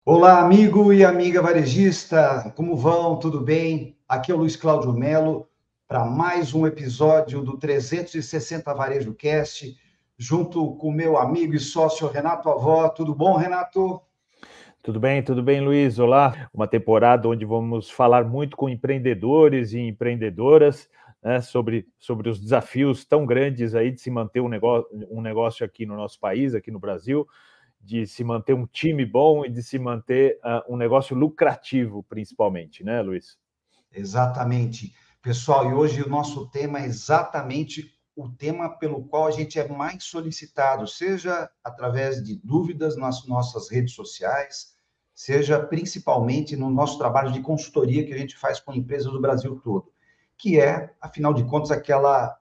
Olá, amigo e amiga varejista, como vão? Tudo bem? Aqui é o Luiz Cláudio Melo para mais um episódio do 360 Varejo Cast, junto com o meu amigo e sócio Renato Avó. Tudo bom, Renato? Tudo bem, Luiz? Olá. Uma temporada onde vamos falar muito com empreendedores e empreendedoras, né, sobre os desafios tão grandes aí de se manter um negócio aqui no nosso país, aqui no Brasil, de se manter um time bom e de se manter um negócio lucrativo, principalmente, né, Luiz? Exatamente. Pessoal, e hoje o nosso tema é exatamente o tema pelo qual a gente é mais solicitado, seja através de dúvidas nas nossas redes sociais, seja principalmente no nosso trabalho de consultoria que a gente faz com empresas do Brasil todo, que é, afinal de contas,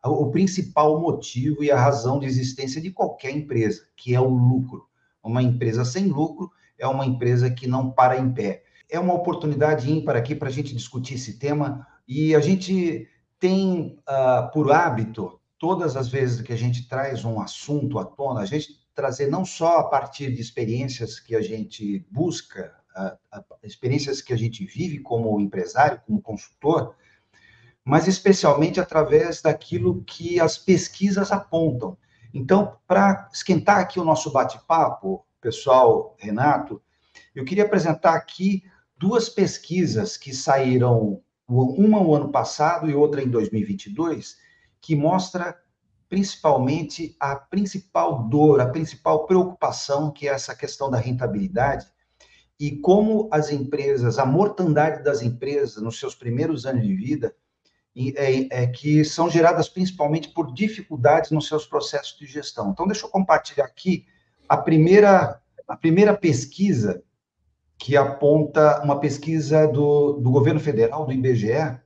o principal motivo e a razão de existência de qualquer empresa, que é o lucro. Uma empresa sem lucro é uma empresa que não para em pé. É uma oportunidade ímpar aqui para a gente discutir esse tema e a gente tem por hábito, todas as vezes que a gente traz um assunto à tona, a gente trazer não só a partir de experiências que a gente busca, experiências que a gente vive como empresário, como consultor, mas especialmente através daquilo que as pesquisas apontam. Então, para esquentar aqui o nosso bate-papo, pessoal, Renato, eu queria apresentar aqui duas pesquisas que saíram, uma o ano passado e outra em 2022, que mostra principalmente a principal dor, a principal preocupação, que é essa questão da rentabilidade, e como as empresas, a mortandade das empresas nos seus primeiros anos de vida, que são geradas principalmente por dificuldades nos seus processos de gestão. Então, deixa eu compartilhar aqui a primeira pesquisa que aponta uma pesquisa do governo federal, do IBGE.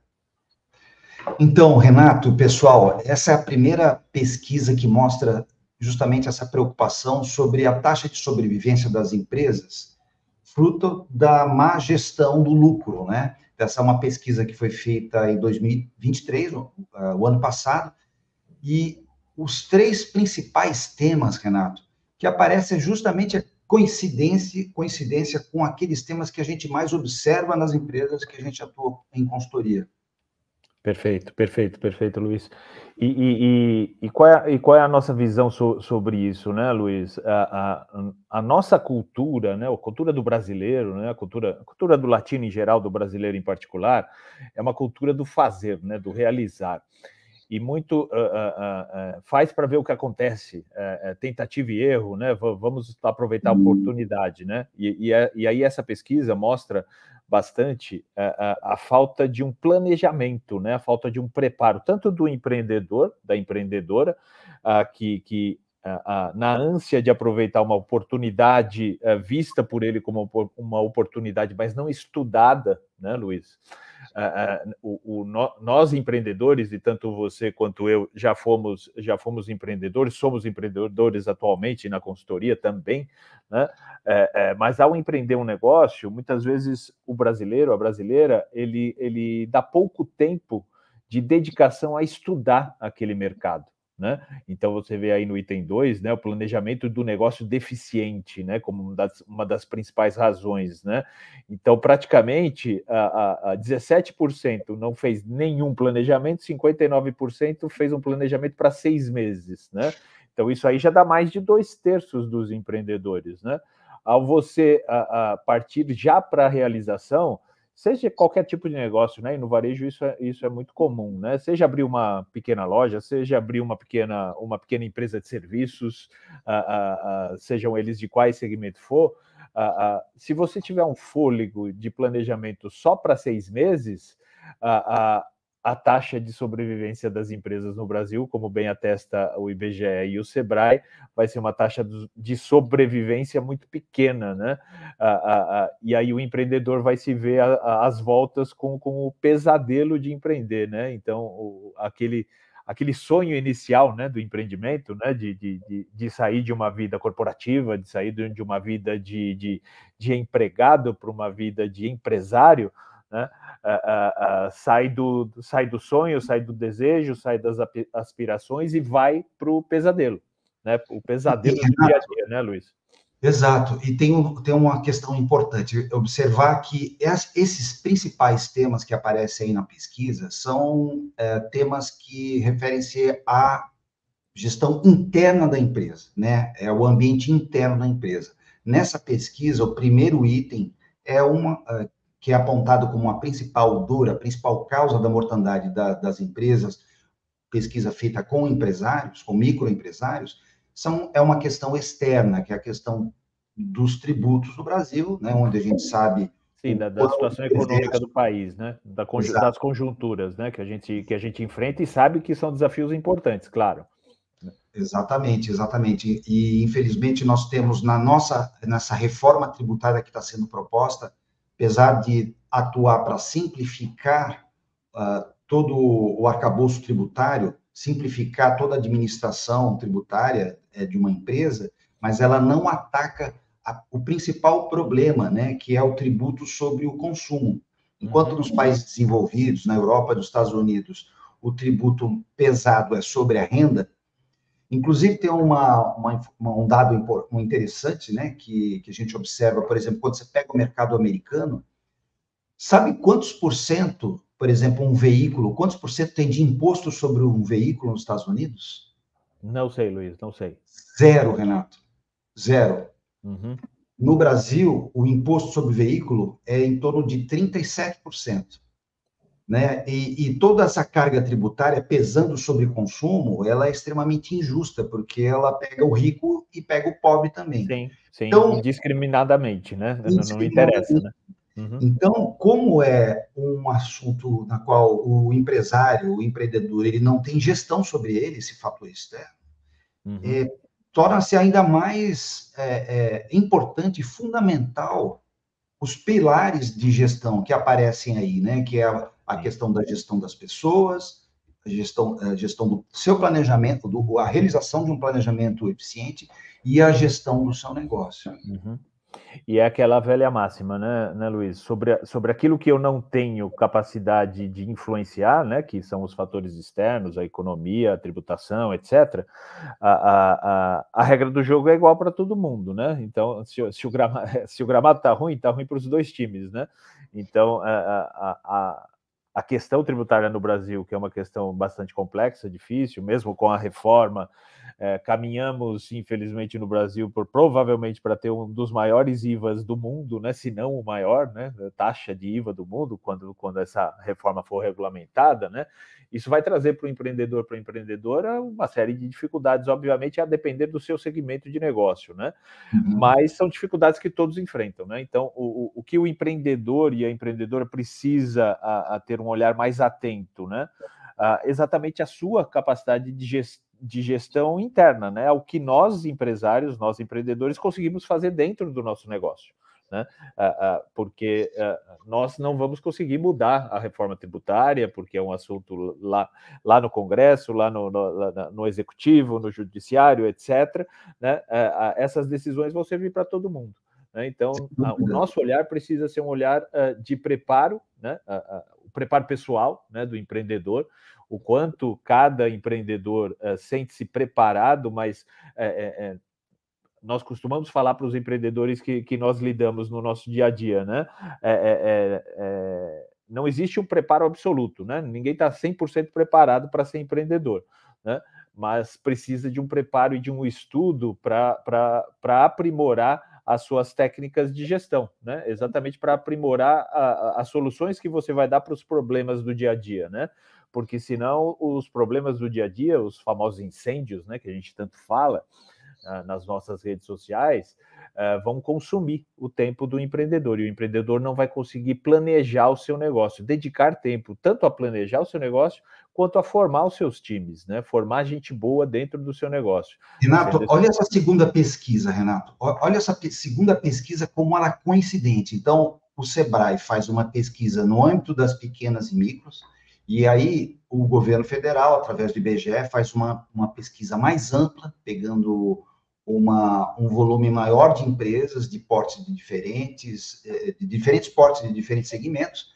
Então, Renato, pessoal, essa é a primeira pesquisa que mostra justamente essa preocupação sobre a taxa de sobrevivência das empresas, fruto da má gestão do lucro, né? Essa é uma pesquisa que foi feita em 2023, o ano passado, e os três principais temas, Renato, que aparecem justamente a coincidência com aqueles temas que a gente mais observa nas empresas que a gente atua em consultoria. Perfeito, Luiz. E qual é a nossa visão sobre isso, né, Luiz? A nossa cultura, né, a cultura do brasileiro, né, a cultura do latino em geral, do brasileiro em particular, é uma cultura do fazer, né, do realizar. E muito faz para ver o que acontece, tentativa e erro, né? Vamos aproveitar a oportunidade, né? E aí essa pesquisa mostra bastante a falta de um planejamento, né? A falta de um preparo, tanto do empreendedor, da empreendedora, que na ânsia de aproveitar uma oportunidade vista por ele como uma oportunidade, mas não estudada, né, Luiz? Nós empreendedores, e tanto você quanto eu já fomos empreendedores, somos empreendedores atualmente na consultoria também, né? Mas ao empreender um negócio, muitas vezes o brasileiro, a brasileira, ele dá pouco tempo de dedicação a estudar aquele mercado. Né? Então você vê aí no item 2, né, o planejamento do negócio deficiente, né, como uma das principais razões. Né? Então, praticamente, 17% não fez nenhum planejamento, 59% fez um planejamento para 6 meses. Né? Então, isso aí já dá mais de 2/3 dos empreendedores. Né? Ao você partir já para a realização, seja qualquer tipo de negócio, né? E no varejo isso é muito comum, né? Seja abrir uma pequena loja, seja abrir uma pequena empresa de serviços, sejam eles de quais segmento for, se você tiver um fôlego de planejamento só para 6 meses, a taxa de sobrevivência das empresas no Brasil, como bem atesta o IBGE e o Sebrae, vai ser uma taxa de sobrevivência muito pequena, né? E aí o empreendedor vai se ver às voltas com o pesadelo de empreender, né? Então, aquele sonho inicial, né, do empreendimento, né, de sair de uma vida corporativa, de sair de uma vida de empregado para uma vida de empresário, né, sai do sonho, sai do desejo, sai das aspirações e vai para o pesadelo, né, o pesadelo do dia a dia, né, Luiz? Exato, e tem uma questão importante, observar que esses principais temas que aparecem aí na pesquisa são temas que referem-se à gestão interna da empresa, né? É o ambiente interno da empresa. Nessa pesquisa, o primeiro item é que é apontado como a principal dor, a principal causa da mortandade das empresas, pesquisa feita com empresários, com microempresários, é uma questão externa, que é a questão dos tributos do Brasil, né, onde a gente sabe Sim, o da quanto situação econômica do país, né? Das conjunturas, né? Que a gente enfrenta e sabe que são desafios importantes, claro. Exatamente, exatamente. E, infelizmente, nós temos nessa reforma tributária que está sendo proposta, apesar de atuar para simplificar todo o arcabouço tributário, simplificar toda a administração tributária de uma empresa, mas ela não ataca o principal problema, né, que é o tributo sobre o consumo. Enquanto nos países desenvolvidos, na Europa e nos Estados Unidos, o tributo pesado é sobre a renda. Inclusive, tem um dado interessante, né, que a gente observa, por exemplo, quando você pega o mercado americano, sabe quantos por cento, por exemplo, um veículo, quantos por cento tem de imposto sobre um veículo nos Estados Unidos? Não sei, Luiz, não sei. Zero, Renato. Zero. Uhum. No Brasil, o imposto sobre veículo é em torno de 37%. Né? E toda essa carga tributária pesando sobre o consumo, ela é extremamente injusta, porque ela pega o rico e pega o pobre também. Sim, sim, Então, indiscriminadamente, né? Não interessa, indiscriminadamente. né? Uhum. Então, como é um assunto na qual o empresário, o empreendedor, ele não tem gestão sobre ele, esse fator externo, Uhum. torna-se ainda mais importante e fundamental os pilares de gestão que aparecem aí, né? Que é a questão da gestão das pessoas, a gestão do seu planejamento, a realização de um planejamento eficiente e a gestão do seu negócio. Uhum. E é aquela velha máxima, né, Luiz? Sobre aquilo que eu não tenho capacidade de influenciar, né, que são os fatores externos, a economia, a tributação, etc., a regra do jogo é igual para todo mundo, né? Então, se o gramado está ruim para os dois times, né? Então, a questão tributária no Brasil, que é uma questão bastante complexa, difícil, mesmo com a reforma, caminhamos, infelizmente, no Brasil, provavelmente para ter um dos maiores IVAs do mundo, né, se não o maior, né, taxa de IVA do mundo, quando essa reforma for regulamentada, né, isso vai trazer para o empreendedor, para a empreendedora, uma série de dificuldades, obviamente, a depender do seu segmento de negócio, né, mas são dificuldades que todos enfrentam, né, então o que o empreendedor e a empreendedora precisa a ter um olhar mais atento, né, exatamente a sua capacidade de gestão interna, né? O que nós empresários, nós empreendedores conseguimos fazer dentro do nosso negócio, né? Porque nós não vamos conseguir mudar a reforma tributária, porque é um assunto lá no Congresso, lá no Executivo, no Judiciário, etc., né? Essas decisões vão servir para todo mundo. Né? Então, o nosso olhar precisa ser um olhar de preparo, né? O preparo pessoal, né, do empreendedor, o quanto cada empreendedor sente-se preparado, mas nós costumamos falar para os empreendedores que nós lidamos no nosso dia a dia, né? Não existe um preparo absoluto, né? Ninguém está 100% preparado para ser empreendedor, né? Mas precisa de um preparo e de um estudo para aprimorar as suas técnicas de gestão, né? Exatamente para aprimorar as soluções que você vai dar para os problemas do dia a dia, né? Porque senão os problemas do dia a dia, os famosos incêndios, né, que a gente tanto fala nas nossas redes sociais, vão consumir o tempo do empreendedor, e o empreendedor não vai conseguir planejar o seu negócio, dedicar tempo tanto a planejar o seu negócio, quanto a formar os seus times, né? Formar gente boa dentro do seu negócio. Renato, olha essa segunda pesquisa, Renato. Olha essa segunda pesquisa como ela é coincidente. Então, o Sebrae faz uma pesquisa no âmbito das pequenas e micros, e aí o governo federal, através do IBGE, faz uma pesquisa mais ampla, pegando um volume maior de empresas de portes de diferentes portes de diferentes segmentos,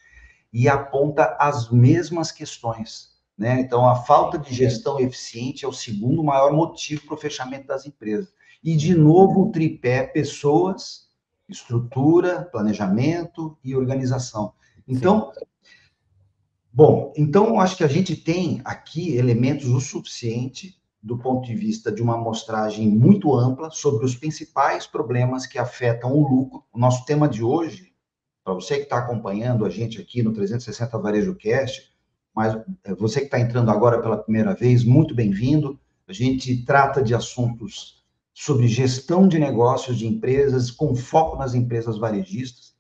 e aponta as mesmas questões. Né? Então, a falta de gestão eficiente é o segundo maior motivo para o fechamento das empresas. E, de novo, o tripé pessoas, estrutura, planejamento e organização. Então, bom, então eu acho que a gente tem aqui elementos o suficiente do ponto de vista de uma amostragem muito ampla sobre os principais problemas que afetam o lucro. O nosso tema de hoje, para você que está acompanhando a gente aqui no 360 Varejo Cast, mas você que está entrando agora pela primeira vez, muito bem-vindo. A gente trata de assuntos sobre gestão de negócios de empresas, com foco nas empresas varejistas.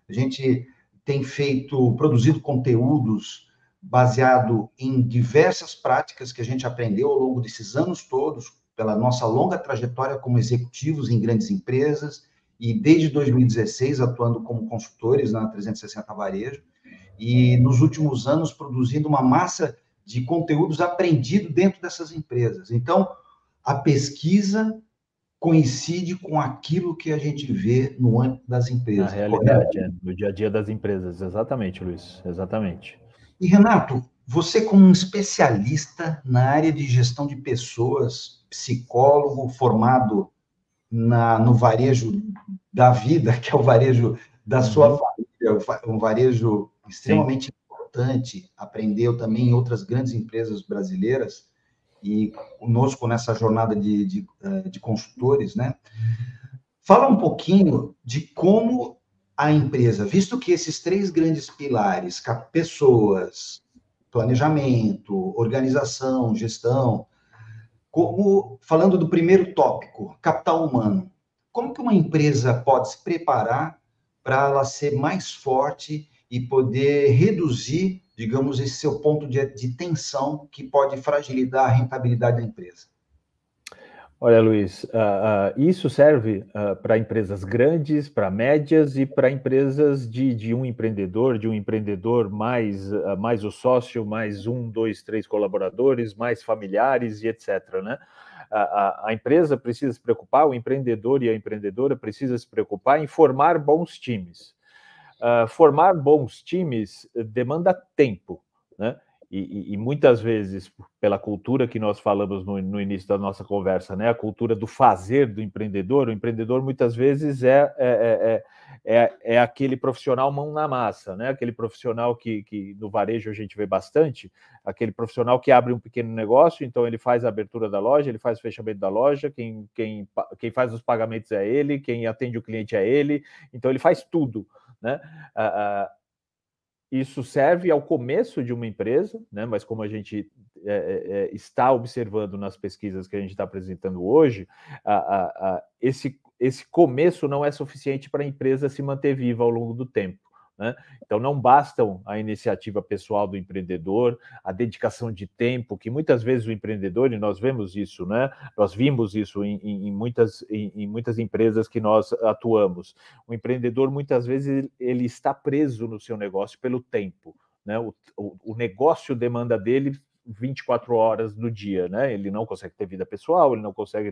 A gente tem produzido conteúdos baseado em diversas práticas que a gente aprendeu ao longo desses anos todos, pela nossa longa trajetória como executivos em grandes empresas, e desde 2016 atuando como consultores na 360 Varejo, e nos últimos anos produzindo uma massa de conteúdos aprendidos dentro dessas empresas. Então, a pesquisa coincide com aquilo que a gente vê no âmbito das empresas. Na realidade, no dia a dia das empresas. Exatamente, Luiz, exatamente. E, Renato, você como um especialista na área de gestão de pessoas, psicólogo formado no varejo da vida, que é o varejo da sua família, um varejo extremamente importante, aprendeu também em outras grandes empresas brasileiras, e conosco nessa jornada de consultores, né? Fala um pouquinho de como a empresa, visto que esses três grandes pilares, pessoas, planejamento, organização, gestão, falando do primeiro tópico, capital humano, como que uma empresa pode se preparar para ela ser mais forte e poder reduzir, digamos, esse seu ponto de tensão que pode fragilizar a rentabilidade da empresa? Olha, Luiz, isso serve para empresas grandes, para médias e para empresas de um empreendedor mais o sócio, mais 1, 2, 3 colaboradores, mais familiares e etc. Né? A empresa precisa se preocupar, o empreendedor e a empreendedora precisa se preocupar em formar bons times. Formar bons times demanda tempo, né? E muitas vezes, pela cultura que nós falamos no início da nossa conversa, né, a cultura do fazer do empreendedor, o empreendedor muitas vezes é aquele profissional mão na massa, né, aquele profissional que no varejo a gente vê bastante, aquele profissional que abre um pequeno negócio, então ele faz a abertura da loja, ele faz o fechamento da loja, quem faz os pagamentos é ele, quem atende o cliente é ele, então ele faz tudo, né? Isso serve ao começo de uma empresa, né? Mas como a gente está observando nas pesquisas que a gente está apresentando hoje, esse começo não é suficiente para a empresa se manter viva ao longo do tempo. Né? Então, não bastam a iniciativa pessoal do empreendedor, a dedicação de tempo, que muitas vezes o empreendedor, e nós vemos isso, né? Nós vimos isso em muitas empresas que nós atuamos. O empreendedor, muitas vezes, ele está preso no seu negócio pelo tempo. Né? O negócio demanda dele 24 horas do dia, né? Ele não consegue ter vida pessoal, ele não consegue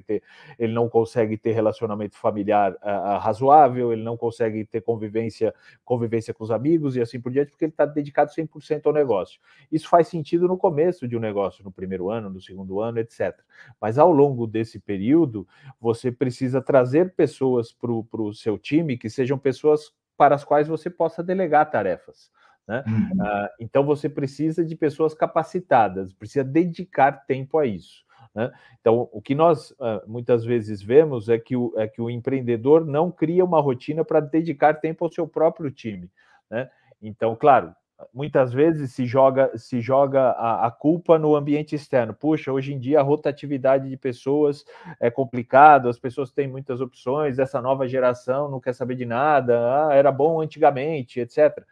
ter relacionamento familiar razoável, ele não consegue ter convivência com os amigos e assim por diante, porque ele está dedicado 100% ao negócio. Isso faz sentido no começo de um negócio, no primeiro ano, no segundo ano, etc. Mas ao longo desse período, você precisa trazer pessoas para o seu time que sejam pessoas para as quais você possa delegar tarefas. Né? Então você precisa de pessoas capacitadas, precisa dedicar tempo a isso. Né? Então, o que nós muitas vezes vemos é que o empreendedor não cria uma rotina para dedicar tempo ao seu próprio time. Né? Então, claro, muitas vezes se joga a culpa no ambiente externo. Puxa, hoje em dia a rotatividade de pessoas é complicado, as pessoas têm muitas opções, essa nova geração não quer saber de nada, era bom antigamente, etc.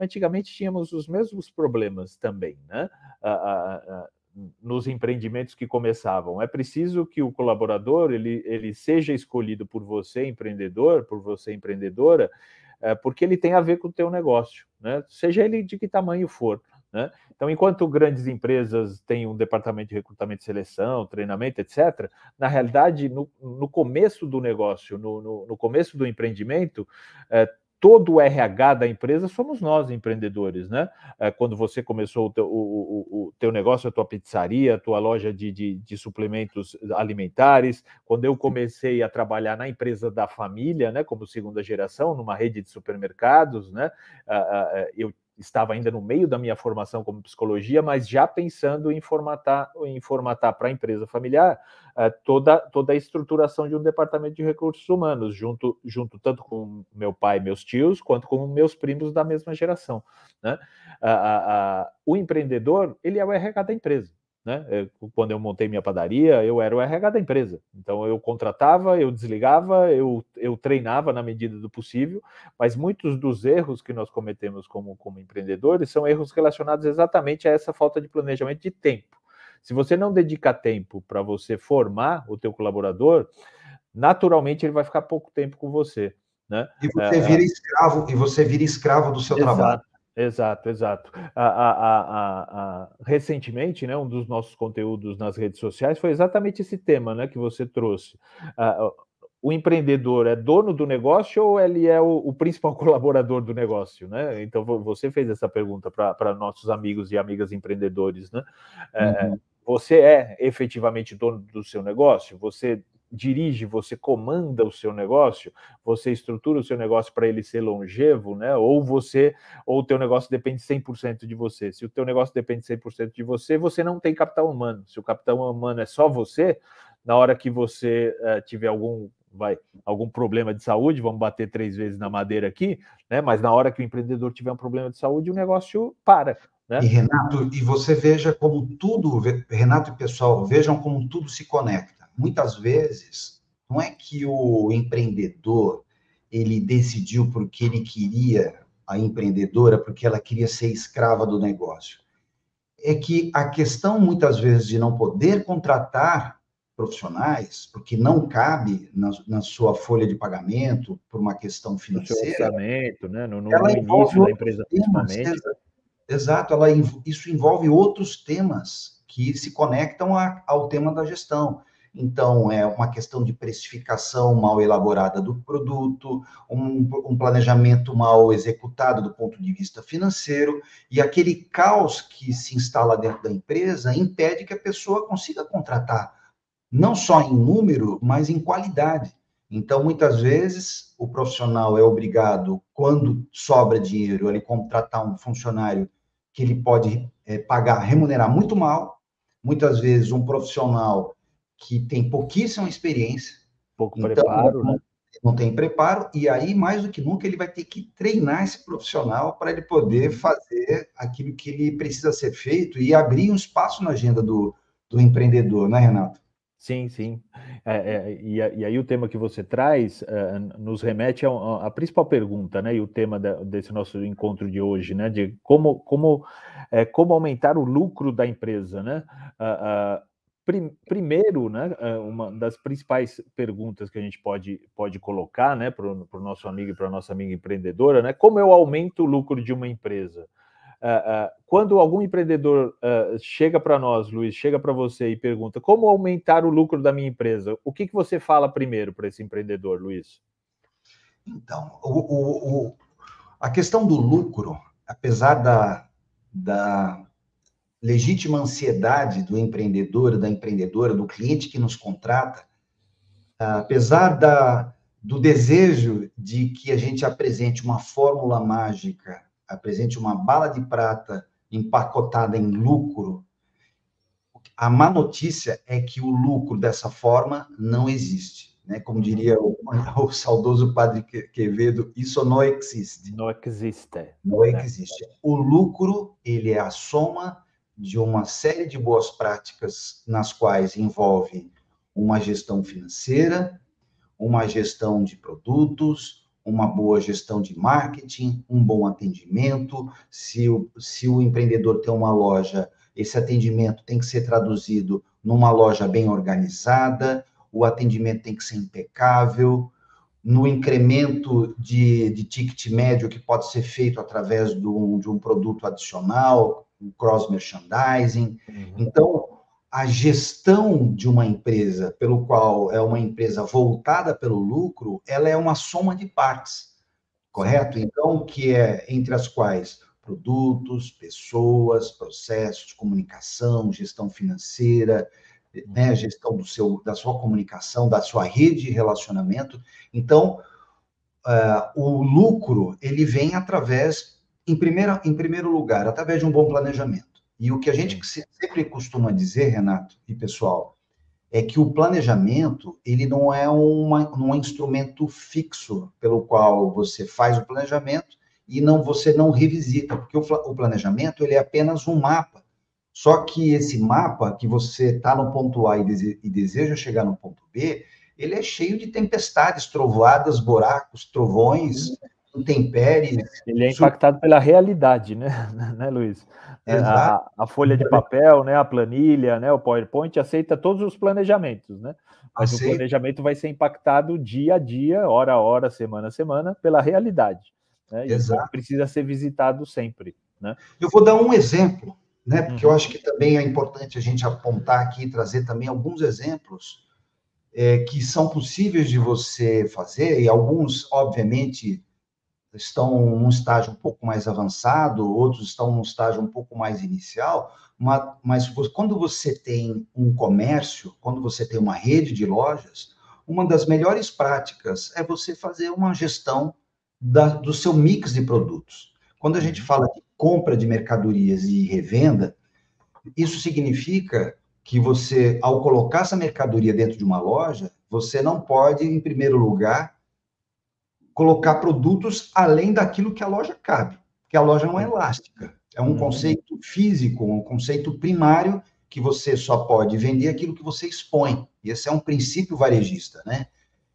Antigamente tínhamos os mesmos problemas também, né? Nos empreendimentos que começavam. É preciso que o colaborador ele seja escolhido por você, empreendedor, por você, empreendedora, porque ele tem a ver com o teu negócio, né? Seja ele de que tamanho for. Né? Então, enquanto grandes empresas têm um departamento de recrutamento e seleção, treinamento, etc., na realidade, no começo do negócio, no começo do empreendimento, todo o RH da empresa somos nós, empreendedores, né? Quando você começou o teu negócio, a tua pizzaria, a tua loja de suplementos alimentares, quando eu comecei a trabalhar na empresa da família, né, como segunda geração, numa rede de supermercados, né, eu estava ainda no meio da minha formação como psicologia, mas já pensando em formatar para a empresa familiar toda a estruturação de um departamento de recursos humanos, junto tanto com meu pai e meus tios, quanto com meus primos da mesma geração, né? O empreendedor, ele é o RH da empresa. Né? Quando eu montei minha padaria, eu era o RH da empresa. Então, eu contratava, eu desligava, eu treinava na medida do possível, mas muitos dos erros que nós cometemos como empreendedores são erros relacionados exatamente a essa falta de planejamento de tempo. Se você não dedica tempo para você formar o teu colaborador, naturalmente ele vai ficar pouco tempo com você. Né? E você vira escravo do seu trabalho. Exato. Recentemente, né, um dos nossos conteúdos nas redes sociais foi exatamente esse tema, né, que você trouxe. O empreendedor é dono do negócio ou ele é o principal colaborador do negócio, né? Então, você fez essa pergunta para nossos amigos e amigas empreendedores, né? Você é efetivamente dono do seu negócio? Você dirige, você comanda o seu negócio, você estrutura o seu negócio para ele ser longevo, né? Ou o teu negócio depende 100% de você. Se o teu negócio depende 100% de você, você não tem capital humano. Se o capital humano é só você, na hora que você tiver algum problema de saúde, vamos bater 3 vezes na madeira aqui, né? Mas na hora que o empreendedor tiver um problema de saúde, o negócio para. Né? E, Renato, você veja como tudo, Renato e pessoal, vejam como tudo se conecta. Muitas vezes, não é que o empreendedor, ele decidiu porque ele queria, a empreendedora, porque ela queria ser escrava do negócio. É que a questão, muitas vezes, de não poder contratar profissionais, porque não cabe na sua folha de pagamento, por uma questão financeira. No seu orçamento, né? No início da empresa, principalmente. Exato, isso envolve outros temas que se conectam ao tema da gestão. Então, é uma questão de precificação mal elaborada do produto, um planejamento mal executado do ponto de vista financeiro, e aquele caos que se instala dentro da empresa impede que a pessoa consiga contratar, não só em número, mas em qualidade. Então, muitas vezes, o profissional é obrigado, quando sobra dinheiro, ele contratar um funcionário que ele pode remunerar muito mal, muitas vezes um profissional que tem pouquíssima experiência, pouco preparo, né? Não tem preparo, e aí, mais do que nunca, ele vai ter que treinar esse profissional para ele poder fazer aquilo que ele precisa ser feito e abrir um espaço na agenda do empreendedor, né, Renato? Sim. E aí o tema que você traz nos remete à principal pergunta, né? E o tema desse nosso encontro de hoje, né? De como aumentar o lucro da empresa, né? Primeiro, né? Uma das principais perguntas que a gente pode colocar, né? Para o nosso amigo e para a nossa amiga empreendedora, né? Como eu aumento o lucro de uma empresa? Quando algum empreendedor chega para nós, Luiz, chega para você e pergunta como aumentar o lucro da minha empresa, o que você fala primeiro para esse empreendedor, Luiz? Então, a questão do lucro, apesar da legítima ansiedade do empreendedor, da empreendedora, do cliente que nos contrata, apesar do desejo de que a gente apresente uma fórmula mágica, apresente uma bala de prata empacotada em lucro, a má notícia é que o lucro dessa forma não existe. Né? Como diria o saudoso padre Quevedo, isso não existe. Não existe. Não existe. O lucro, ele é a soma de uma série de boas práticas nas quais envolve uma gestão financeira, uma gestão de produtos, uma boa gestão de marketing, um bom atendimento. Se o empreendedor tem uma loja, esse atendimento tem que ser traduzido numa loja bem organizada, o atendimento tem que ser impecável, no incremento de ticket médio que pode ser feito através de um produto adicional, um cross-merchandising. Então, a gestão de uma empresa, pelo qual é uma empresa voltada pelo lucro, ela é uma soma de partes. correto? Então, que é entre as quais produtos, pessoas, processos, comunicação, gestão financeira, né, gestão da sua comunicação, da sua rede de relacionamento. Então, o lucro, ele vem em primeiro lugar, através de um bom planejamento. E o que a gente sempre costuma dizer, Renato e pessoal, é que o planejamento, ele não é um instrumento fixo pelo qual você faz o planejamento e você não revisita, porque o planejamento, ele é apenas um mapa. Só que esse mapa, que você está no ponto A e deseja chegar no ponto B, ele é cheio de tempestades, trovoadas, buracos, trovões, intempéries. Ele é impactado pela realidade, né, né, Luiz? A folha de papel, né, a planilha, né, o PowerPoint aceita todos os planejamentos, né? Mas o planejamento vai ser impactado dia a dia, hora a hora, semana a semana, pela realidade, né? E precisa ser visitado sempre, né? Eu vou dar um exemplo, né? Porque eu acho que também é importante a gente apontar aqui e trazer também alguns exemplos que são possíveis de você fazer, e alguns, obviamente, estão num estágio um pouco mais avançado, outros estão num estágio um pouco mais inicial, mas quando você tem um comércio, quando você tem uma rede de lojas, uma das melhores práticas é você fazer uma gestão do seu mix de produtos. Quando a gente fala de compra de mercadorias e revenda, isso significa que você, ao colocar essa mercadoria dentro de uma loja, você não pode, em primeiro lugar, colocar produtos além daquilo que a loja cabe, porque a loja não é elástica. É um conceito físico, um conceito primário que você só pode vender aquilo que você expõe. E esse é um princípio varejista, né?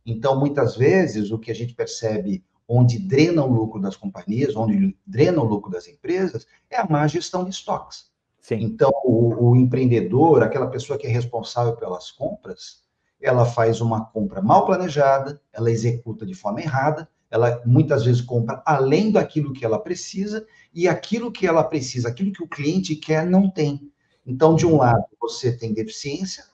Então, muitas vezes, o que a gente percebe onde drena o lucro das companhias, onde drena o lucro das empresas, é a má gestão de estoques. Sim. Então, o empreendedor, aquela pessoa que é responsável pelas compras, ela faz uma compra mal planejada, ela executa de forma errada, ela muitas vezes compra além daquilo que ela precisa, e aquilo que ela precisa, aquilo que o cliente quer, não tem. Então, de um lado, você tem deficiência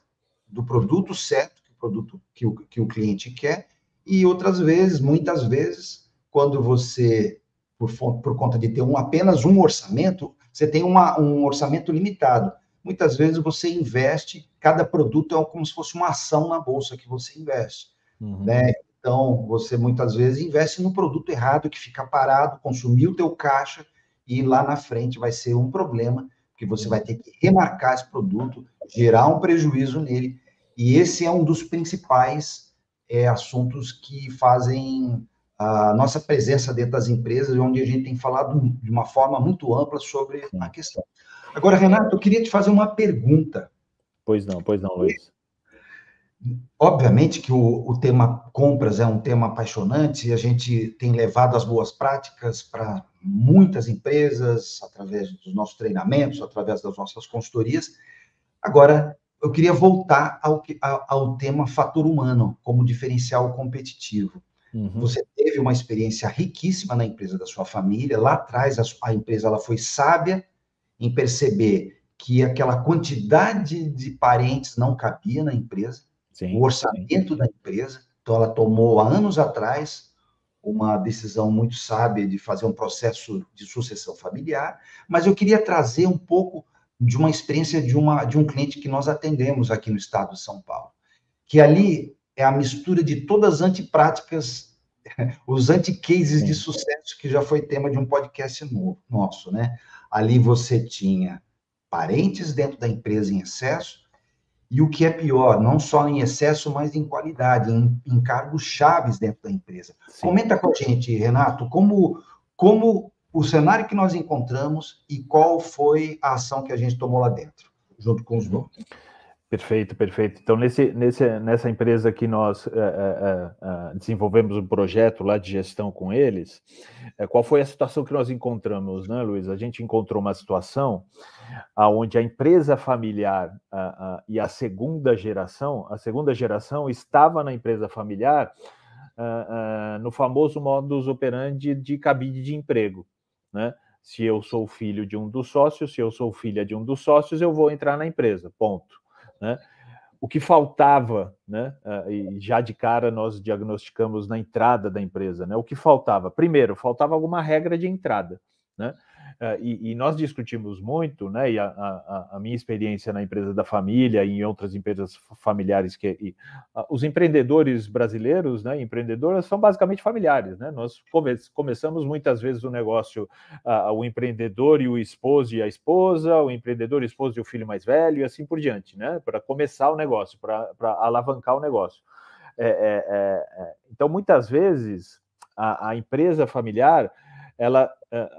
do produto certo, o produto que o cliente quer, e outras vezes, muitas vezes, quando você, por conta de ter apenas um orçamento, você tem um orçamento limitado. Muitas vezes você investe, cada produto é como se fosse uma ação na bolsa que você investe, né? Então, você muitas vezes investe no produto errado, que fica parado, consumiu o teu caixa, e lá na frente vai ser um problema, porque você vai ter que remarcar esse produto, gerar um prejuízo nele, e esse é um dos principais assuntos que fazem a nossa presença dentro das empresas, onde a gente tem falado de uma forma muito ampla sobre a questão. Agora, Renato, eu queria te fazer uma pergunta. Pois não, Luiz. Obviamente que o tema compras é um tema apaixonante e a gente tem levado as boas práticas para muitas empresas, através dos nossos treinamentos, através das nossas consultorias. Agora, eu queria voltar ao tema fator humano como diferencial competitivo. Você teve uma experiência riquíssima na empresa da sua família. Lá atrás, a empresa ela foi sábia em perceber que aquela quantidade de parentes não cabia na empresa, o orçamento da empresa. Então, ela tomou, há anos atrás, uma decisão muito sábia de fazer um processo de sucessão familiar. Mas eu queria trazer um pouco de uma experiência de um cliente que nós atendemos aqui no estado de São Paulo, que ali é a mistura de todas as antipráticas, os anti-cases de sucesso, que já foi tema de um podcast nosso, né? Ali você tinha parentes dentro da empresa em excesso, e o que é pior, não só em excesso, mas em qualidade, em cargos chaves dentro da empresa. Sim. Comenta com a gente, Renato, como o cenário que nós encontramos e qual foi a ação que a gente tomou lá dentro, junto com os donos. Perfeito. Então, nessa empresa que nós desenvolvemos um projeto lá de gestão com eles, qual foi a situação que nós encontramos, né, Luiz? A gente encontrou uma situação onde a empresa familiar e a segunda geração estava na empresa familiar no famoso modus operandi de cabide de emprego, né? Se eu sou filho de um dos sócios, se eu sou filha de um dos sócios, eu vou entrar na empresa, ponto. Né? O que faltava, né? E já de cara nós diagnosticamos na entrada da empresa, né? O que faltava? Primeiro, faltava alguma regra de entrada, né? E nós discutimos muito, né? E a minha experiência na empresa da família e em outras empresas familiares os empreendedores brasileiros, né? Empreendedoras são basicamente familiares, né? Nós começamos muitas vezes o negócio, o empreendedor e o esposo e a esposa, o empreendedor, o esposo e o filho mais velho e assim por diante, né? Para começar o negócio, para alavancar o negócio. Então, muitas vezes a empresa familiar,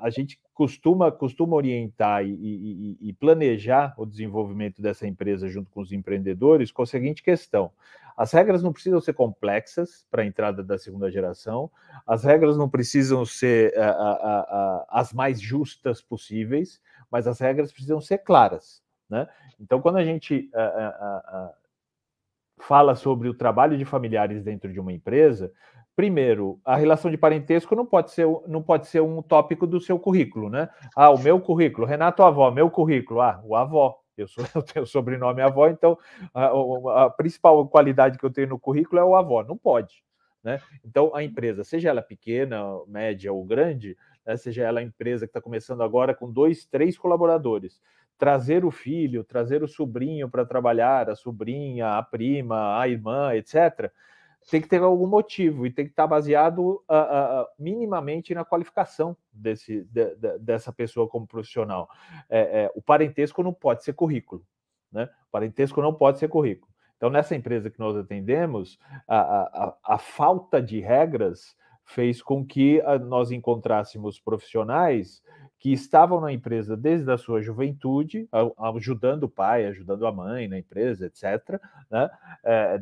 a gente costuma orientar e planejar o desenvolvimento dessa empresa junto com os empreendedores com a seguinte questão: as regras não precisam ser complexas para a entrada da segunda geração, as regras não precisam ser as mais justas possíveis, mas as regras precisam ser claras, né? Então, quando a gente fala sobre o trabalho de familiares dentro de uma empresa, primeiro, a relação de parentesco não pode ser um tópico do seu currículo, né? O meu currículo, Renato avó, meu currículo, o avó. Eu tenho o sobrenome avó, então a principal qualidade que eu tenho no currículo é o avó. Não pode, né? Então, a empresa, seja ela pequena, média ou grande, né, seja ela a empresa que está começando agora com 2, 3 colaboradores, trazer o filho, trazer o sobrinho para trabalhar, a sobrinha, a prima, a irmã, etc., tem que ter algum motivo e tem que estar baseado minimamente na qualificação dessa pessoa como profissional. O parentesco não pode ser currículo, né? O parentesco não pode ser currículo. Então, nessa empresa que nós atendemos, a falta de regras fez com que nós encontrássemos profissionais que estavam na empresa desde a sua juventude, ajudando o pai, ajudando a mãe na empresa, etc., né?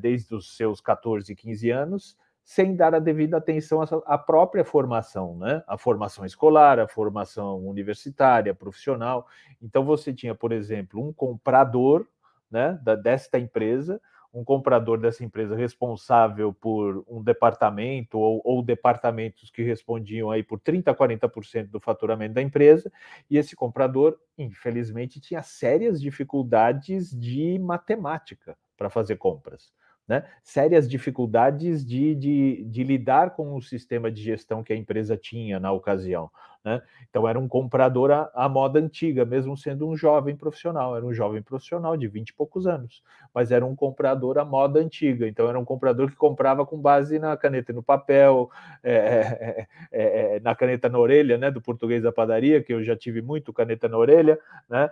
Desde os seus 14, 15 anos, sem dar a devida atenção à própria formação, né? A formação escolar, a formação universitária, profissional. Então, você tinha, por exemplo, um comprador, né, desta empresa, um comprador dessa empresa responsável por um departamento ou departamentos que respondiam aí por 30% a 40% do faturamento da empresa, e esse comprador, infelizmente, tinha sérias dificuldades de matemática para fazer compras, né? Sérias dificuldades de lidar com o sistema de gestão que a empresa tinha na ocasião, né? Então, era um comprador à moda antiga, mesmo sendo um jovem profissional. Era um jovem profissional de 20 e poucos anos, mas era um comprador à moda antiga. Então, era um comprador que comprava com base na caneta e no papel, na caneta na orelha, né, do português da padaria, que eu já tive muito caneta na orelha, né?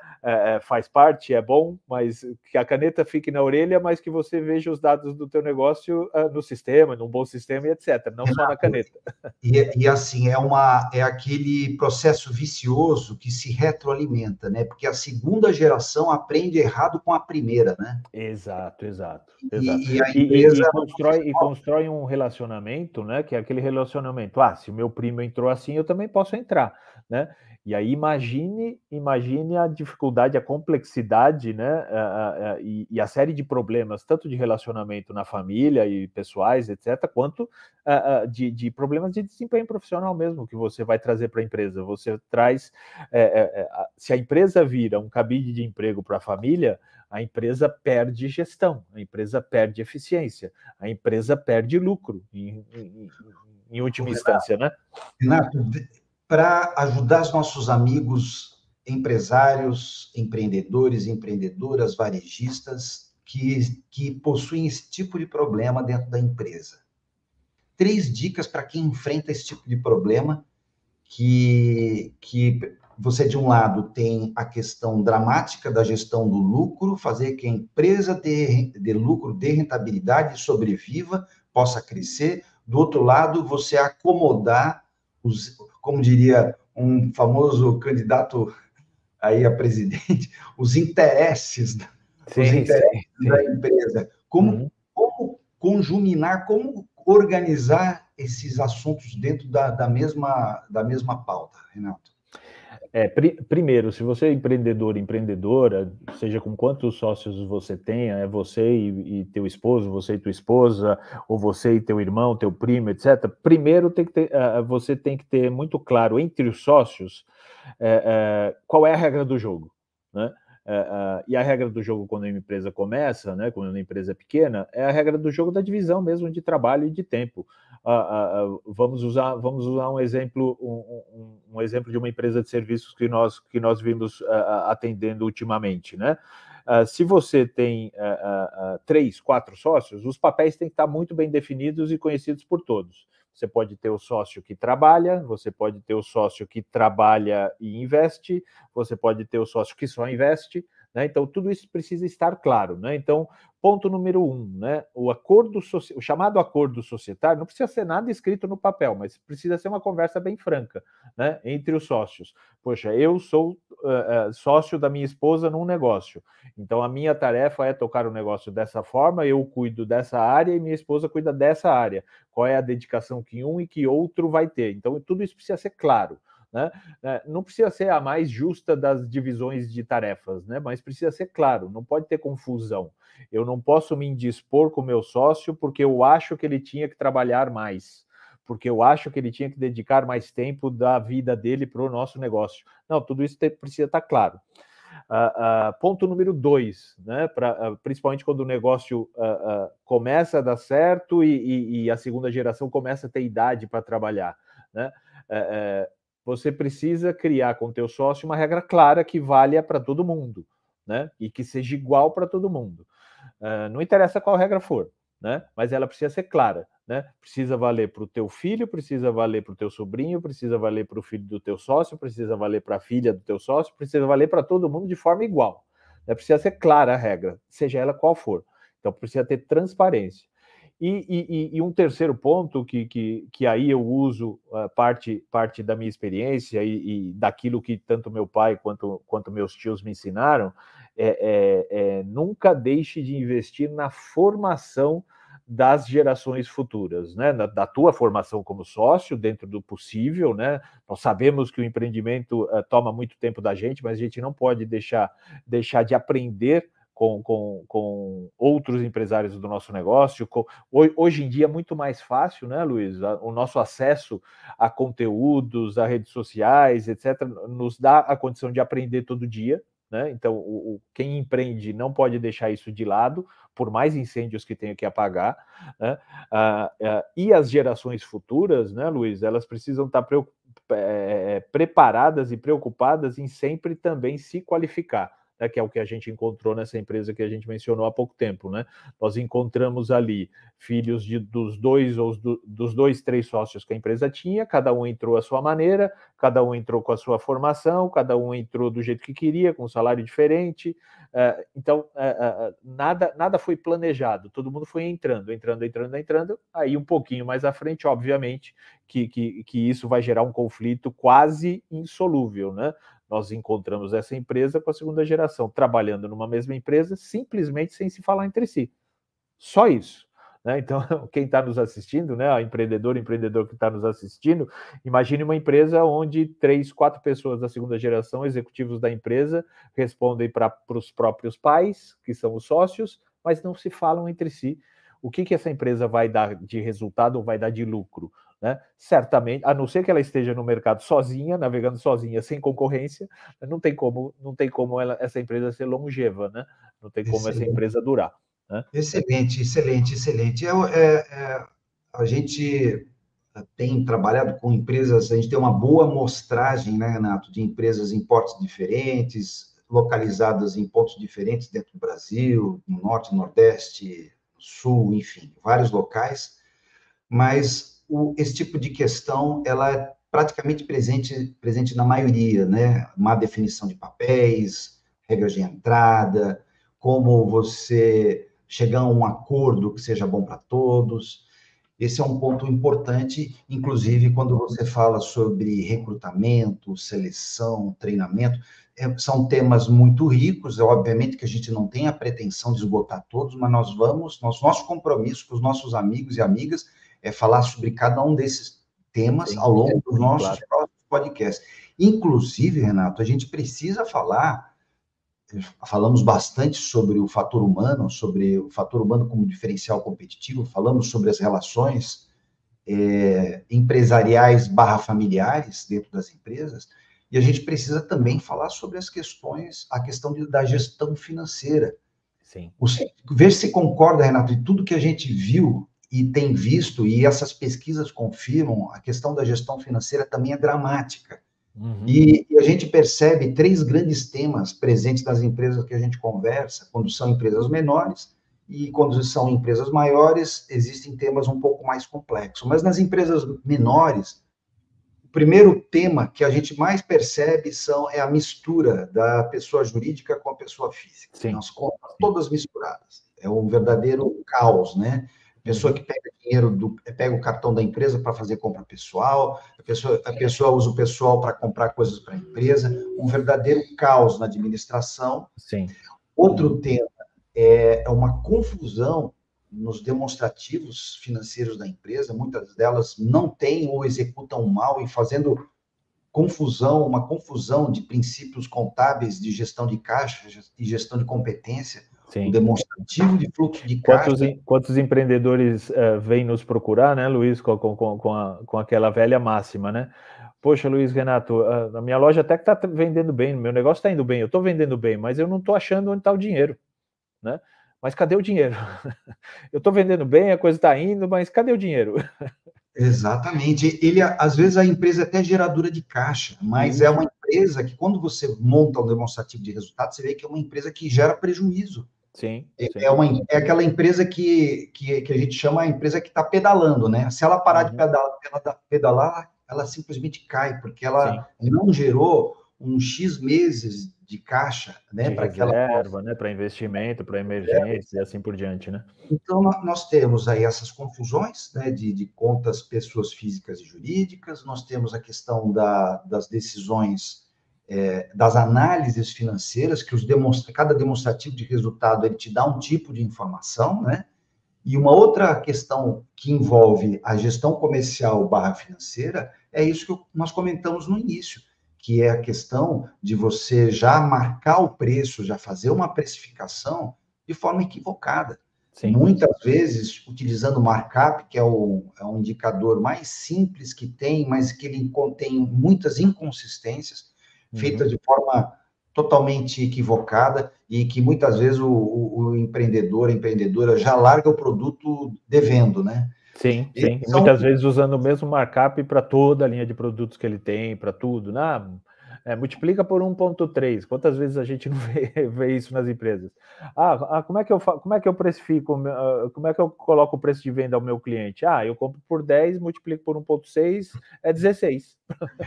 Faz parte, é bom, mas que a caneta fique na orelha, mas que você veja os dados do teu negócio no sistema, num bom sistema e etc., não só na caneta. E assim, é aquele processo vicioso que se retroalimenta, né? Porque a segunda geração aprende errado com a primeira, né? Exato. E a empresa... constrói um relacionamento, né? Que é aquele relacionamento. Se o meu primo entrou assim, eu também posso entrar, né? E aí imagine a dificuldade, a complexidade, né? E a série de problemas, tanto de relacionamento na família e pessoais, etc., quanto de problemas de desempenho profissional mesmo, que você vai trazer para a empresa. Você traz... se a empresa vira um cabide de emprego para a família, a empresa perde gestão, a empresa perde eficiência, a empresa perde lucro, em última instância, né? Renato, para ajudar os nossos amigos empresários, empreendedores, empreendedoras, varejistas que possuem esse tipo de problema dentro da empresa. 3 dicas para quem enfrenta esse tipo de problema, que você, de um lado, tem a questão dramática da gestão do lucro, fazer que a empresa dê lucro, dê rentabilidade, sobreviva, possa crescer. Do outro lado, você acomodar como diria um famoso candidato aí a presidente, os interesses da empresa. Como conjuminar, como organizar esses assuntos dentro da mesma pauta, Renato? Primeiro, se você é empreendedor, empreendedora, seja com quantos sócios você tenha, é você e teu esposo, você e tua esposa, ou você e teu irmão, teu primo, etc. Primeiro, você tem que ter muito claro entre os sócios qual é a regra do jogo, né? E a regra do jogo quando uma empresa começa, né, quando uma empresa é pequena, é a regra do jogo da divisão mesmo de trabalho e de tempo. Vamos usar um exemplo, um exemplo de uma empresa de serviços que nós vimos atendendo ultimamente, né? Se você tem 3, 4 sócios, os papéis têm que estar muito bem definidos e conhecidos por todos. Você pode ter o sócio que trabalha, você pode ter o sócio que trabalha e investe, você pode ter o sócio que só investe, né? Então, tudo isso precisa estar claro, né? Então, ponto número 1, né? O chamado acordo societário não precisa ser nada escrito no papel, mas precisa ser uma conversa bem franca, né? Entre os sócios. Poxa, eu sou sócio da minha esposa num negócio, então a minha tarefa é tocar o negócio dessa forma, eu cuido dessa área e minha esposa cuida dessa área. Qual é a dedicação que um e que outro vai ter? Então, tudo isso precisa ser claro. Né? Não precisa ser a mais justa das divisões de tarefas, né? Mas precisa ser claro, não pode ter confusão. Eu não posso me indispor com o meu sócio porque eu acho que ele tinha que trabalhar mais, porque eu acho que ele tinha que dedicar mais tempo da vida dele para o nosso negócio. Não, tudo isso precisa estar claro. Ponto número 2, né? Principalmente quando o negócio começa a dar certo e a segunda geração começa a ter idade para trabalhar, né? Você precisa criar com o teu sócio uma regra clara que valha para todo mundo, né? E que seja igual para todo mundo. Não interessa qual regra for, né? Mas ela precisa ser clara, né? Precisa valer para o teu filho, precisa valer para o teu sobrinho, precisa valer para o filho do teu sócio, precisa valer para a filha do teu sócio, precisa valer para todo mundo de forma igual. Precisa ser clara a regra, seja ela qual for. Então precisa ter transparência. E um terceiro ponto que aí eu uso parte da minha experiência e daquilo que tanto meu pai quanto meus tios me ensinaram nunca deixe de investir na formação das gerações futuras, né? Da tua formação como sócio, dentro do possível, né? Nós sabemos que o empreendimento toma muito tempo da gente, mas a gente não pode deixar de aprender com outros empresários do nosso negócio. Hoje em dia é muito mais fácil, né, Luiz? O nosso acesso a conteúdos, a redes sociais, etc., nos dá a condição de aprender todo dia, né? Então, quem empreende não pode deixar isso de lado, por mais incêndios que tenha que apagar, né? E as gerações futuras, né, Luiz, elas precisam estar preparadas e preocupadas em sempre também se qualificar, né, que é o que a gente encontrou nessa empresa que a gente mencionou há pouco tempo, né? Nós encontramos ali filhos dos 2, 3 sócios que a empresa tinha, cada um entrou à sua maneira, cada um entrou com a sua formação, cada um entrou do jeito que queria, com um salário diferente. Então, nada foi planejado, todo mundo foi entrando. Aí, um pouquinho mais à frente, obviamente, que isso vai gerar um conflito quase insolúvel, né? Nós encontramos essa empresa com a segunda geração trabalhando numa mesma empresa, simplesmente sem se falar entre si. Só isso. Né? Então, quem está nos assistindo, né, o empreendedor que está nos assistindo, imagine uma empresa onde 3, 4 pessoas da segunda geração, executivos da empresa, respondem para os próprios pais, que são os sócios, mas não se falam entre si. O que essa empresa vai dar de resultado ou vai dar de lucro? Né? Certamente, a não ser que ela esteja no mercado sozinha, navegando sozinha, sem concorrência, não tem como essa empresa ser longeva, né? Não tem como essa empresa durar. Né? Excelente. A gente tem trabalhado com empresas, a gente tem uma boa amostragem, né, Renato, de empresas em portos diferentes, localizadas em pontos diferentes dentro do Brasil, no Norte, Nordeste, Sul, enfim, vários locais, mas esse tipo de questão, ela é praticamente presente na maioria, né? Má definição de papéis, regras de entrada, como você chegar a um acordo que seja bom para todos. Esse é um ponto importante, inclusive quando você fala sobre recrutamento, seleção, treinamento, são temas muito ricos, obviamente que a gente não tem a pretensão de esgotar todos, mas nosso compromisso com os nossos amigos e amigas é falar sobre cada um desses temas ao longo dos nossos próximos podcasts. Inclusive, Renato, a gente precisa falamos bastante sobre o fator humano como diferencial competitivo, falamos sobre as relações empresariais / familiares dentro das empresas, E a gente precisa também falar sobre a questão da gestão financeira. Sim. Ver se concorda, Renato, de tudo que a gente viu e tem visto, e essas pesquisas confirmam, a questão da gestão financeira também é dramática. Uhum. E a gente percebe 3 grandes temas presentes nas empresas que a gente conversa, quando são empresas menores, e quando são empresas maiores, existem temas um pouco mais complexos. Mas nas empresas menores, o primeiro tema que a gente mais percebe é a mistura da pessoa jurídica com a pessoa física. Sim. As contas todas misturadas. É um verdadeiro caos, né? Pessoa que pega dinheiro, pega o cartão da empresa para fazer compra pessoal, a pessoa usa o pessoal para comprar coisas para a empresa, um verdadeiro caos na administração. Sim. Outro tema é uma confusão nos demonstrativos financeiros da empresa, muitas delas não têm ou executam mal e fazendo uma confusão de princípios contábeis de gestão de caixa e gestão de competência. Sim. O demonstrativo de fluxo de caixa. Quantos empreendedores vêm nos procurar, né, Luiz, com aquela velha máxima, né? Poxa, Luiz, Renato, a minha loja até que está vendendo bem, meu negócio está indo bem, eu estou vendendo bem, mas eu não estou achando onde está o dinheiro, né? Mas cadê o dinheiro? Eu estou vendendo bem, a coisa está indo, mas cadê o dinheiro? Exatamente. Às vezes, a empresa é até geradora de caixa, mas é uma empresa que, quando você monta um demonstrativo de resultado, você vê que é uma empresa que gera prejuízo. Sim. É aquela empresa que a gente chama a empresa que está pedalando, né? Se ela parar de pedalar, ela simplesmente cai, porque ela não gerou uns X meses de caixa, né? De reserva, né? Para investimento, para emergência e assim por diante, né? Então, nós temos aí essas confusões, né, de contas, pessoas físicas e jurídicas, nós temos a questão das decisões, das análises financeiras, que cada demonstrativo de resultado ele te dá um tipo de informação, né? E uma outra questão que envolve a gestão comercial / financeira é isso que nós comentamos no início, que é a questão de você já marcar o preço, já fazer uma precificação de forma equivocada. Sim. Muitas vezes, utilizando markup, que é um indicador mais simples que tem, mas que ele contém muitas inconsistências, feitas de forma totalmente equivocada, e que muitas vezes o empreendedor, a empreendedora já larga o produto devendo, né? Sim. Muitas vezes usando o mesmo markup para toda a linha de produtos que ele tem, para tudo, né? Multiplica por 1,3. Quantas vezes a gente não vê isso nas empresas? Como é que eu precifico? Como é que eu coloco o preço de venda ao meu cliente? Eu compro por 10, multiplico por 1,6, é 16.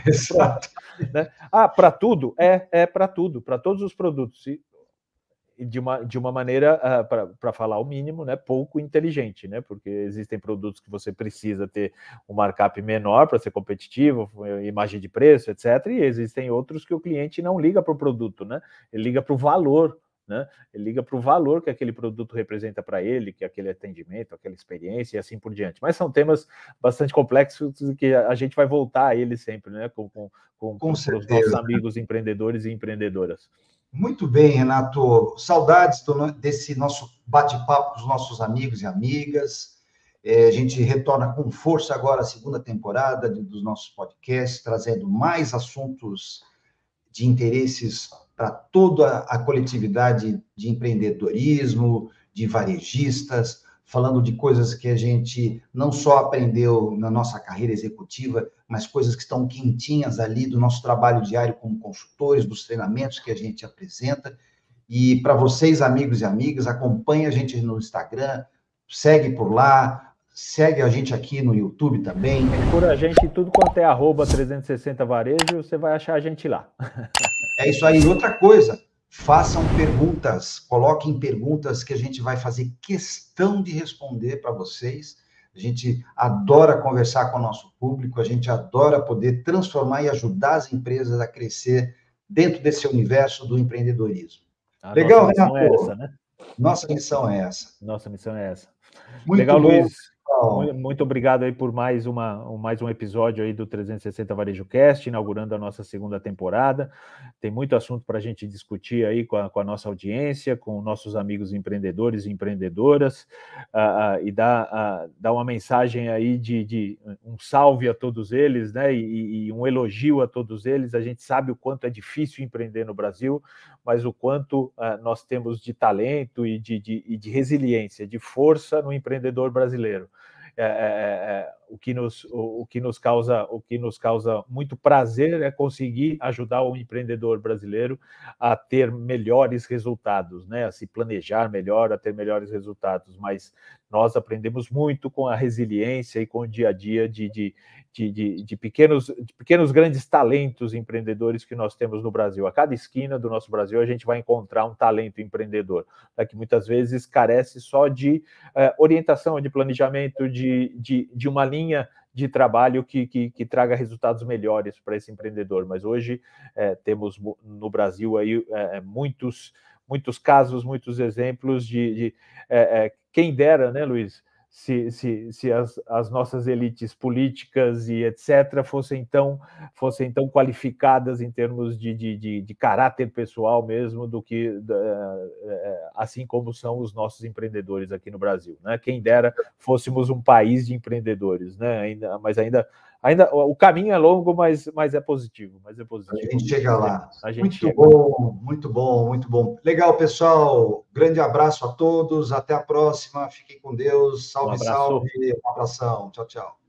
Exato. Né? Para tudo? Para tudo, para todos os produtos. De uma maneira, para falar o mínimo, né, pouco inteligente, né, porque existem produtos que você precisa ter um markup menor para ser competitivo, imagem de preço, etc., e existem outros que o cliente não liga para o produto, né, ele liga para o valor, né, ele liga para o valor que aquele produto representa para ele, que aquele atendimento, aquela experiência e assim por diante. Mas são temas bastante complexos que a gente vai voltar a eles sempre, né, com os nossos amigos empreendedores e empreendedoras. Muito bem, Renato. Saudades desse nosso bate-papo com os nossos amigos e amigas. A gente retorna com força agora a segunda temporada dos nossos podcasts, trazendo mais assuntos de interesses para toda a coletividade de empreendedorismo, de varejistas, falando de coisas que a gente não só aprendeu na nossa carreira executiva, mas coisas que estão quentinhas ali do nosso trabalho diário como consultores, dos treinamentos que a gente apresenta. E para vocês, amigos e amigas, acompanhe a gente no Instagram, segue por lá, segue a gente aqui no YouTube também. Procura a gente em tudo quanto é @360 Varejo, você vai achar a gente lá. É isso aí. Outra coisa, façam perguntas, coloquem perguntas que a gente vai fazer questão de responder para vocês. A gente adora conversar com o nosso público, a gente adora poder transformar e ajudar as empresas a crescer dentro desse universo do empreendedorismo. Legal, Renato? É essa, né? Nossa missão é essa. Nossa missão é essa. Muito legal, bom Luiz. Muito obrigado aí por mais um episódio aí do 360 Varejo Cast, inaugurando a nossa segunda temporada. Tem muito assunto para a gente discutir aí com a nossa audiência, com nossos amigos empreendedores e empreendedoras, e dar uma mensagem aí de um salve a todos eles, né? E um elogio a todos eles. A gente sabe o quanto é difícil empreender no Brasil, mas o quanto nós temos de talento e de resiliência, de força no empreendedor brasileiro. O que nos causa muito prazer é conseguir ajudar o empreendedor brasileiro a ter melhores resultados, né? A se planejar melhor, a ter melhores resultados. Mas nós aprendemos muito com a resiliência e com o dia a dia de pequenos grandes talentos empreendedores que nós temos no Brasil. A cada esquina do nosso Brasil a gente vai encontrar um talento empreendedor, né, que muitas vezes carece só de orientação, de planejamento, de uma linha de trabalho que traga resultados melhores para esse empreendedor. Mas hoje temos no Brasil aí muitos casos, muitos exemplos quem dera, né, Luiz, se as nossas elites políticas e etc. fossem tão qualificadas em termos de caráter pessoal mesmo, do que assim como são os nossos empreendedores aqui no Brasil, né? Quem dera fôssemos um país de empreendedores, né? Mas ainda o caminho é longo, mas é positivo. A gente chega lá. Muito bom, muito bom, muito bom. Legal, pessoal. Grande abraço a todos. Até a próxima. Fiquem com Deus. Salve, salve. Um abração. Tchau, tchau.